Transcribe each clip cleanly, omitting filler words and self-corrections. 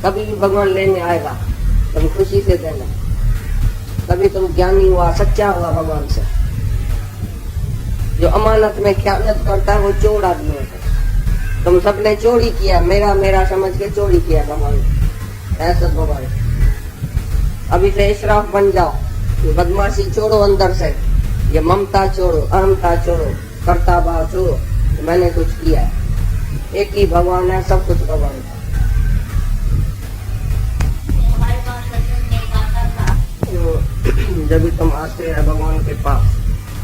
कभी भी भगवान लेने आएगा, तुम खुशी से देना। कभी तुम ज्ञानी हुआ, सच्चा हुआ भगवान से। जो अमानत में ख्यानत करता है वो चोर आदमी होता है। तुम सबने चोरी किया, मेरा मेरा समझ के चोरी किया भगवान ने, ऐसा भगवान। अभी से इशराफ बन जाओ, ये बदमाशी छोड़ो अंदर से, ये ममता छोड़ो, अहमता छोड़ो, करता भाव छोड़ो, मैंने कुछ किया है। एक ही भगवान है, सब कुछ भगवान है। जब भी तुम आते हैं भगवान के पास,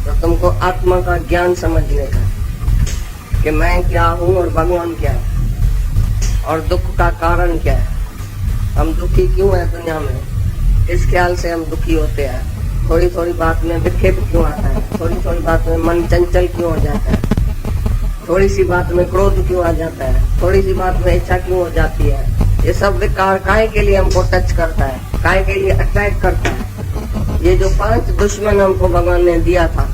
तो तुमको आत्मा का ज्ञान समझने का कि मैं क्या हूँ और भगवान क्या है, और दुख का कारण क्या है। हम दुखी क्यों है दुनिया में, इस ख्याल से हम दुखी होते हैं। थोड़ी थोड़ी बात में विक्षेप क्यों आता है, थोड़ी थोड़ी बात में मन चंचल क्यों हो जाता है, थोड़ी सी बात में क्रोध क्यों आ जाता है, थोड़ी सी बात में इच्छा क्यों हो जाती है। ये सब विकार काहे के लिए हमको टच करता है, काहे के लिए अट्रैक्ट करता है। ये जो 5 दुश्मन हमको भगवान ने दिया था,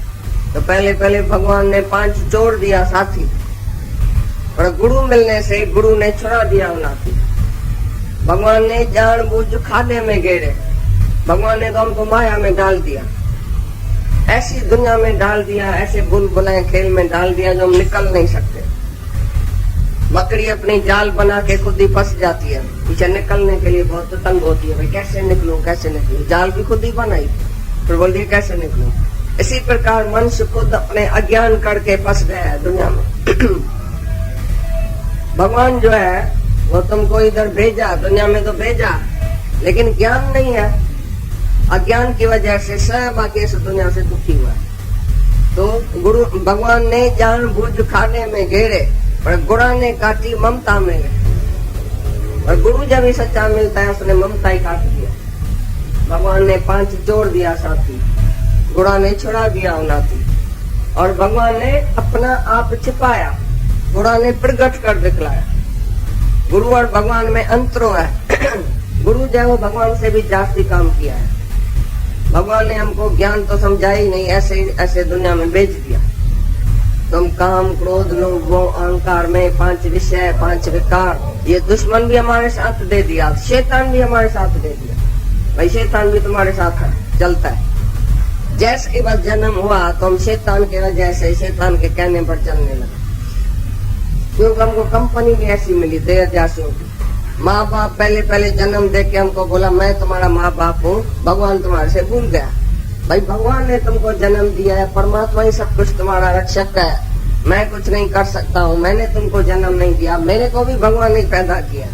तो पहले पहले भगवान ने 5 जोड़ दिया साथी, और गुरु मिलने से गुरु ने छुड़ा दिया उनाथी। भगवान ने जानबूझ खाने में गेरे, भगवान ने तो हमको माया में डाल दिया, ऐसी दुनिया में डाल दिया, ऐसे बुलबुलें खेल में डाल दिया जो हम निकल नहीं सकते। बकरी अपनी जाल बना के खुद ही फंस जाती है, पीछे निकलने के लिए बहुत तंग होती है, भाई कैसे निकलूं कैसे निकलूं, जाल भी खुद ही बनाई, फिर बोल रही कैसे निकलूं। इसी प्रकार मनुष्य खुद अपने अज्ञान करके फंस गया है दुनिया में। भगवान जो है वो तुमको इधर भेजा, दुनिया में तो भेजा, लेकिन ज्ञान नहीं है। अज्ञान की वजह से सब आगे इस दुनिया से दुखी हुआ। तो गुरु भगवान ने जानबूझ खाने में घेरे, पर गुरा ने काटी ममता में। और गुरु जब भी सच्चा मिलता है उसने ममता ही काट दिया। भगवान ने 5 जोड़ दिया साथी, गुरा ने छुड़ा दिया उनाथी, और भगवान ने अपना आप छिपाया, गुरा ने प्रकट कर दिखलाया। गुरु और भगवान में अंतरों है। गुरु जो है वो भगवान से भी जास्ती काम किया है। भगवान ने हमको ज्ञान तो समझा ही नहीं, ऐसे ऐसे दुनिया में भेज दिया। तुम काम क्रोध लोभ मोह अहंकार में 5 विषय 5 विकार, ये दुश्मन भी हमारे साथ दे दिया, शैतान भी हमारे साथ दे दिया। भाई शैतान भी तुम्हारे साथ है, चलता है। जैसे ही बस जन्म हुआ तो हम शैतान के वजह से शैतान के कहने पर चलने लगे, क्योंकि हमको कंपनी भी ऐसी मिली देर जासियों की। माँ बाप पहले पहले जन्म दे के हमको बोला मैं तुम्हारा माँ बाप हूँ, भगवान तुम्हारे से भूल गया। भाई भगवान ने तुमको जन्म दिया है, परमात्मा ही सब कुछ तुम्हारा रक्षक है, मैं कुछ नहीं कर सकता हूँ, मैंने तुमको जन्म नहीं दिया, मेरे को भी भगवान ने पैदा किया,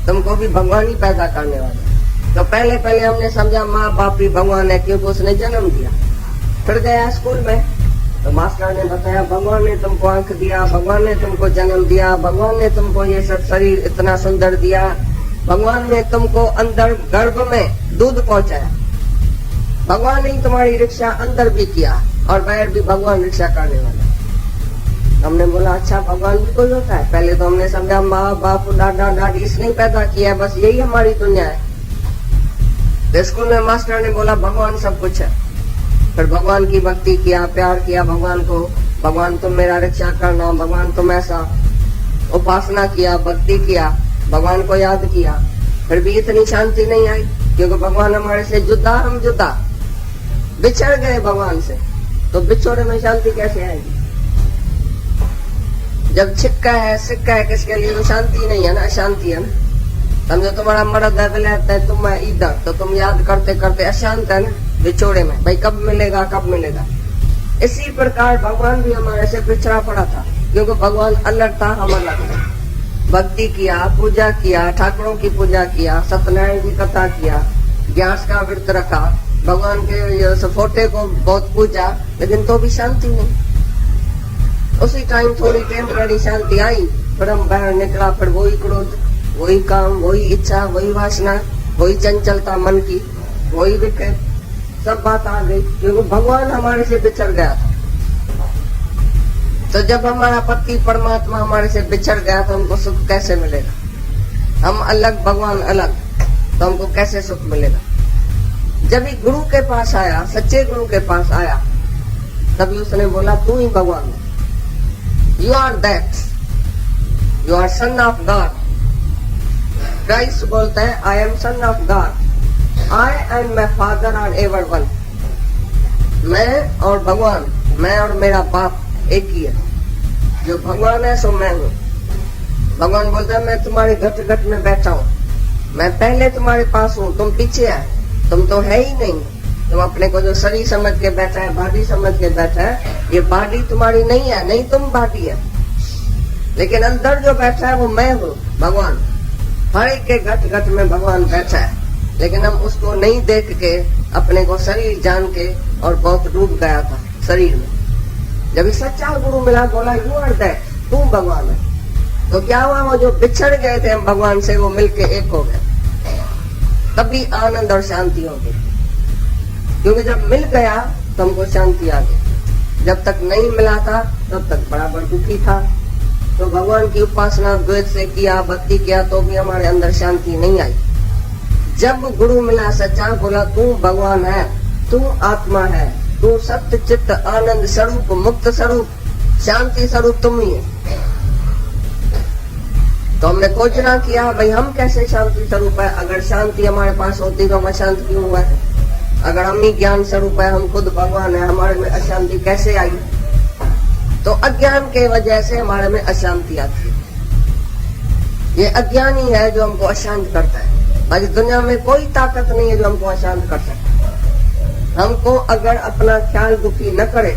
तुमको भी भगवान ही पैदा करने वाला। तो पहले पहले हमने समझा माँ बाप ही भगवान है, क्योंकि उसने जन्म दिया। फिर गया स्कूल में तो मास्टर ने बताया भगवान ने तुमको आंख दिया, भगवान ने तुमको जन्म दिया, भगवान ने तुमको ये सब शरीर इतना सुंदर दिया, भगवान ने तुमको अंदर गर्भ में दूध पहुंचाया, भगवान ने तुम्हारी रिक्शा अंदर भी किया और बाहर भी भगवान रिक्शा करने वाला। हमने बोला अच्छा भगवान भी कोई होता है। पहले तो हमने समझा माँ बाप दादा दादी इसने पैदा किया, बस यही हमारी दुनिया है। स्कूल में मास्टर ने बोला भगवान सब कुछ है। फिर भगवान की भक्ति किया, प्यार किया भगवान को, भगवान तुम मेरा रक्षा करना, भगवान तुम ऐसा, उपासना किया, भक्ति किया, भगवान को याद किया। फिर भी इतनी शांति नहीं आई, क्योंकि भगवान हमारे से जुदा, हम जुदा, बिछड़ गए भगवान से, तो बिछोड़े में शांति कैसे आएगी। जब छिक्का है सिक्का है किसके लिए, तो शांति नहीं है ना, अशांति है ना। समझो तुम्हारा मर्द रहता है, तुम इधर, तो तुम याद करते करते अशांत है ना बिछोड़े में, भाई कब मिलेगा कब मिलेगा। इसी प्रकार भगवान भी हमारे से पिछड़ा पड़ा था, क्योंकि भगवान अलग था, हम अलग थे। भक्ति किया, पूजा किया, ठाकुरों की पूजा किया, सत्यनारायण की कथा किया, ग्यास का व्रत रखा, भगवान के फोटे को बहुत पूजा, लेकिन तो भी शांति नहीं। उसी टाइम थोड़ी टेम्पररी शांति आई, फिर हम बाहर निकला, फिर वही क्रोध, वही काम, वही इच्छा, वही वासना, वही चंचलता मन की, वही विकृत, सब बात आ गई, क्योंकि भगवान हमारे से बिछड़ गया था। तो जब हमारा पति परमात्मा हमारे से बिछड़ गया तो हमको सुख कैसे मिलेगा। हम अलग भगवान अलग, तो हमको कैसे सुख मिलेगा। जब ही गुरु के पास आया, सच्चे गुरु के पास आया, तभी उसने बोला तू ही भगवान है, you are that, you are son of God. Christ बोलता है I am son of God, I and my father are ever one. मैं और भगवान, मैं और मेरा बाप एक ही है। जो भगवान है सो मैं हूँ। भगवान बोलता है मैं तुम्हारे घट घट में बैठा हूँ, मैं पहले तुम्हारे पास हूँ, तुम पीछे है, तुम तो है ही नहीं। तुम अपने को जो शरीर समझ के बैठा है, बॉडी समझ के बैठा है, ये बॉडी तुम्हारी नहीं है, नहीं तुम बॉडी है। लेकिन अंदर जो बैठा है वो मैं हूँ, भगवान। हर एक के घट घट में भगवान बैठा है, लेकिन हम उसको नहीं देख के अपने को शरीर जान के और बहुत डूब गया था शरीर में। जब ये सच्चा गुरु मिला, बोला यू आर दैट, तू भगवान है, तो क्या हुआ, वो जो बिछड़ गए थे हम भगवान से, वो मिलके एक हो गए। तभी आनंद और शांति हो गई, क्योंकि जब मिल गया तो हमको शांति आ गई। जब तक नहीं मिला था तब तक बराबर दुखी था। तो भगवान की उपासना द्वैत से किया, भक्ति किया, तो भी हमारे अंदर शांति नहीं आई। जब गुरु मिला सच्चा, बोला तू भगवान है, तू आत्मा है, तू सत्य चित्त आनंद स्वरूप, मुक्त स्वरूप, शांति स्वरूप तुम ही है। तो हमने खोजना किया भाई हम कैसे शांति स्वरूप है। अगर शांति हमारे पास होती तो हम अशांत क्यों हुआ है। अगर हम ही ज्ञान स्वरूप है, हम खुद भगवान है, हमारे में अशांति कैसे आई। तो अज्ञान के वजह से हमारे में अशांति आती है। ये अज्ञान ही है जो हमको अशांत करता है। आज दुनिया में कोई ताकत नहीं है जो हमको अशांत कर सके। हमको अगर अपना ख्याल दुखी न करे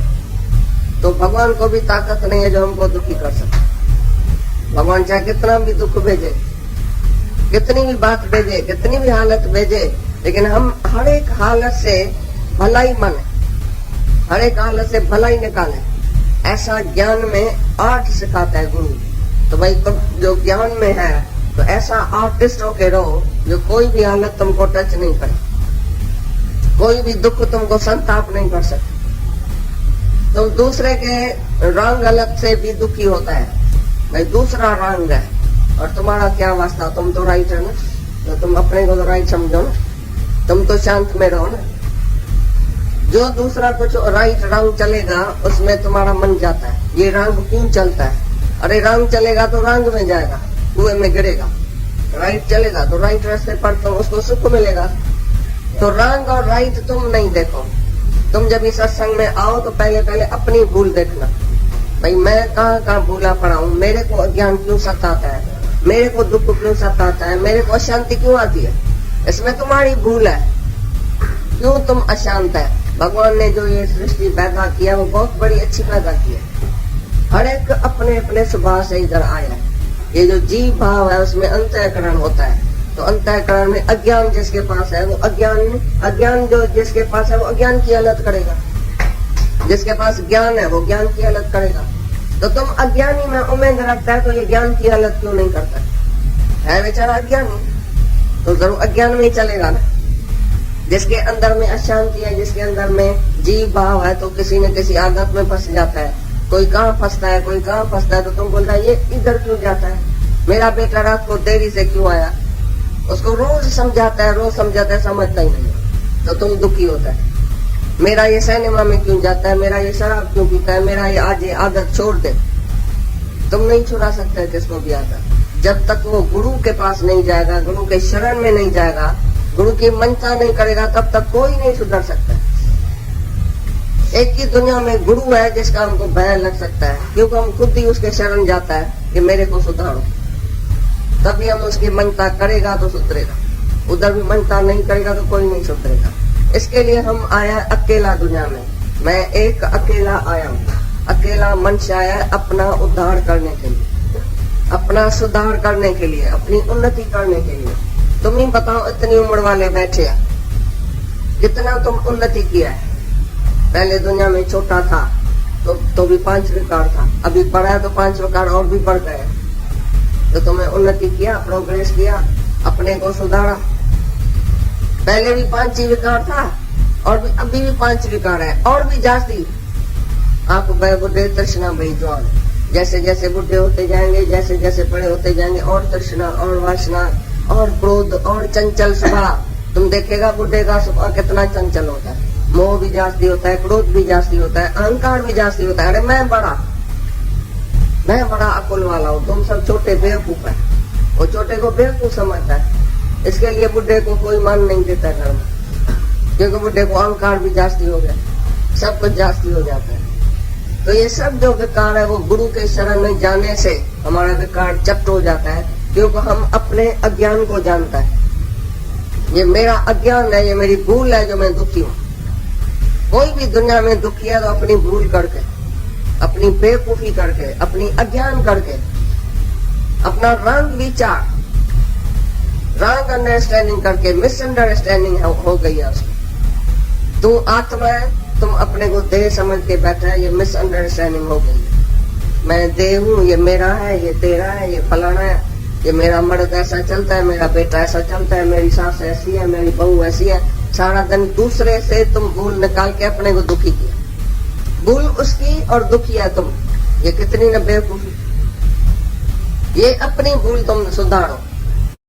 तो भगवान को भी ताकत नहीं है जो हमको दुखी कर सके। भगवान चाहे कितना भी दुख भेजे, कितनी भी बात भेजे, कितनी भी हालत भेजे, लेकिन हम हर एक हालत से भलाई माने, हर एक हालत से भलाई निकाले, ऐसा ज्ञान में आर्ट सिखाता है गुरु। तो भाई तुम जो ज्ञान में है तो ऐसा आर्टिस्ट होके रहो जो कोई भी हालत तुमको टच नहीं करे, कोई भी दुख तुमको संताप नहीं कर सकते। तुम दूसरे के रंग अलग से भी दुखी होता है, भाई दूसरा रंग है और तुम्हारा क्या वास्ता, तुम तो राइट है ना, तो तुम अपने को तो राइट समझो ना, तुम तो शांत में रहो ना। जो दूसरा कुछ राइट रंग चलेगा उसमें तुम्हारा मन जाता है, ये रंग क्यों चलता है। अरे रंग चलेगा तो रंग में जाएगा, कुएं में गिरेगा। राइट चलेगा तो राइट रास्ते पर तुम उसको सुख मिलेगा। तो रंग और राइट तुम नहीं देखो। तुम जब इस सत्संग में आओ तो पहले पहले अपनी भूल देखना, भाई मैं कहाँ भूला पड़ा हूँ, मेरे को अज्ञान क्यों सताता है, मेरे को दुख क्यों सताता है, मेरे को अशांति क्यों आती है। इसमें तुम्हारी भूल है, क्यों तुम अशांत है। भगवान ने जो ये सृष्टि पैदा किया वो बहुत बड़ी अच्छी पैदा की है। हर एक अपने अपने स्वभाव से इधर आया है। ये जो जीव भाव है उसमें अंतःकरण होता है, तो अंतःकरण में अज्ञान जिसके पास है वो अज्ञान जो जिसके पास है वो अज्ञान की हालत करेगा, जिसके पास ज्ञान है वो ज्ञान की हालत करेगा। तो तुम अज्ञानी में उम्मीद रखता है तो ये ज्ञान की हालत क्यों नहीं करता है बेचारा अज्ञानी, तो जरूर अज्ञान में ही चलेगा ना। जिसके अंदर में अशांति है, जिसके अंदर में जीव भाव है, तो किसी न किसी आदत में फंस जाता है। कोई कहाँ फंसता है, कोई कहाँ फंसता है, तो तुम बोलता है ये इधर क्यों जाता है, मेरा बेटा रात को देरी से क्यों आया। उसको रोज समझाता है, रोज समझाता है, समझता ही नहीं, तो तुम दुखी होता है। मेरा ये सिनेमा में क्यों जाता है, मेरा ये शराब क्यों पीता है, मेरा ये आज ये आदत छोड़ दे। तुम नहीं छुड़ा सकते किसको भी आदत, जब तक वो गुरु के पास नहीं जाएगा, गुरु के शरण में नहीं जाएगा, गुरु की मनता नहीं करेगा, तब तक कोई नहीं सुधर सकता। एक ही दुनिया में गुरु है जिसका हमको भय लग सकता है, क्योंकि हम खुद ही उसके शरण जाता है कि मेरे को सुधारो, तभी हम उसकी मनता करेगा तो सुधरेगा। उधर भी मनता नहीं करेगा तो कोई नहीं सुधरेगा। इसके लिए हम आया अकेला दुनिया में, मैं एक अकेला आया हूँ, अकेला मनुष्य आया अपना उद्धार करने के लिए, अपना सुधार करने के लिए, अपनी उन्नति करने के लिए। तुम ही बताओ, इतनी उम्र वाले बैठे हैं, कितना तुम उन्नति किया है। पहले दुनिया में छोटा था तो भी 5 विकार था, अभी बड़ा है तो 5 विकार और भी बढ़ गए। तो तुमने उन्नति किया, प्रोग्रेस किया, अपने को सुधारा। पहले भी 5 ही विकार था और भी अभी भी 5 विकार है, और भी जास्ती। आप बुढ़े तृष्णा भाई जवान, जैसे जैसे बुढ़े होते जाएंगे, जैसे जैसे बड़े होते जाएंगे, और तृष्णा और वासना और क्रोध और चंचल स्वभाव। तुम देखेगा बुढ़े का स्वभाव कितना चंचल होता है, मोह भी जास्ती होता है, क्रोध भी जास्ती होता है, अहंकार भी जास्ती होता है। अरे मैं बड़ा अकुल वाला हूँ, तुम सब छोटे बेवकूफ है। वो छोटे को बेवकूफ समझता है। इसके लिए बुढ़े को कोई मान नहीं देता घर में, क्योंकि बुढ़े को अहंकार भी जास्ती हो गया, सब कुछ जास्ती हो जाता है। तो ये सब जो विकार है वो गुरु के शरण में जाने से हमारा विकार चप्ट हो जाता है, क्योंकि हम अपने अज्ञान को जानता है। ये मेरा अज्ञान है, ये मेरी भूल है जो मैं दुखी हूँ। कोई भी दुनिया में दुखी है तो अपनी भूल करके, अपनी बेवकूफी करके, अपनी अज्ञान करके, अपना रंग विचार, रंग अंडरस्टैंडिंग करके, मिसअंडरस्टैंडिंग हो गई है उसकी। तू आत्मा है, तुम अपने को देह समझ के बैठा है, ये मिसअंडरस्टैंडिंग हो गई है। मैं देह हूँ, ये मेरा है, ये तेरा है, ये फलाना है, ये मेरा मर्द ऐसा चलता है, मेरा बेटा ऐसा चलता है, मेरी सास ऐसी है, मेरी बहू ऐसी है। सारा दिन दूसरे से तुम भूल निकाल के अपने को दुखी किया। भूल उसकी और दुखी है तुम। ये कितनी न बेवकूफी। ये अपनी भूल तुम सुधारो।